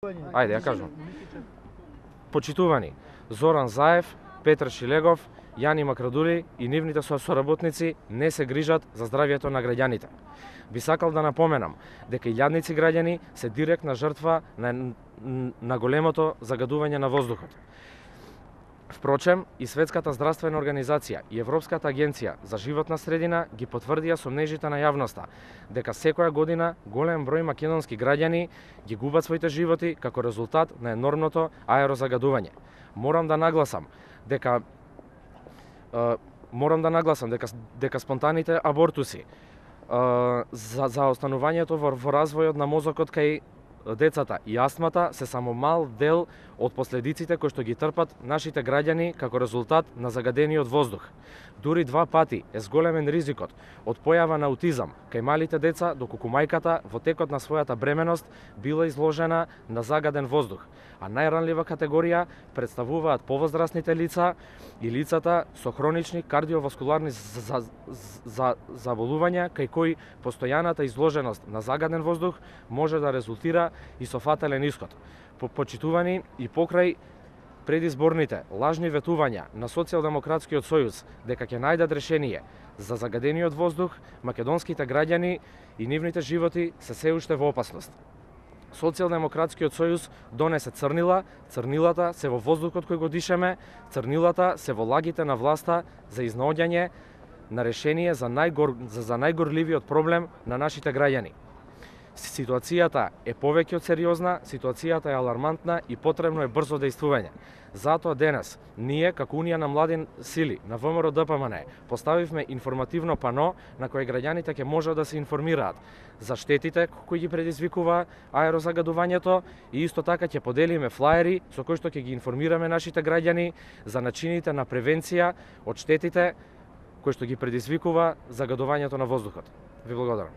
Ајде, ја кажам. Почитувани Зоран Заев, Петар Шилегов, Јани Макрадули и нивните соработници не се грижат за здравјето на граѓаните. Би сакал да напоменам дека илјадници граѓани се директна жртва на големото загадување на воздухот. Впрочем, и Светската здравствена организација и Европската агенција за животна средина ги потврдија сомнежите на јавноста дека секоја година голем број македонски граѓани ги губат своите животи како резултат на енормното аерозагадување. Морам да нагласам дека спонтаните абортуси, за останувањето во развојот на мозокот кај децата и астмата се само мал дел од последиците кои што ги трпат нашите граѓани како резултат на загадениот воздух. Дури 2 пати е зголемен ризикот од појава на аутизам кај малите деца, доколку мајката во текот на својата бременост била изложена на загаден воздух. А најранлива категорија представуваат повозрастните лица и лицата со хронични кардиоваскуларни заболувања, кај кои постојаната изложеност на загаден воздух може да резултира и со фатален исход. Почитувани и покрај предизборните лажни ветувања на Социјалдемократскиот сојуз дека ќе најдат решение за загадениот воздух, македонските граѓани и нивните животи се уште во опасност. Социјалдемократскиот сојуз донесе црнила, црнилата се во воздухот кој го дишеме, црнилата се во лагите на власта за изнаоѓање на решение за најгорливиот проблем на нашите граѓани. Ситуацијата е повеќе од сериозна, ситуацијата е алармантна и потребно е брзо дејствување. Затоа денес, ние, како Унија на млади сили на ВМРО ДПМН, поставивме информативно пано на кој граѓаните ќе можат да се информираат за штетите кои ги предизвикува аерозагадувањето и исто така ќе поделиме флаери со кои што ќе ги информираме нашите граѓани за начините на превенција од штетите кои што ги предизвикува загадувањето на воздухот. Ви благодарам.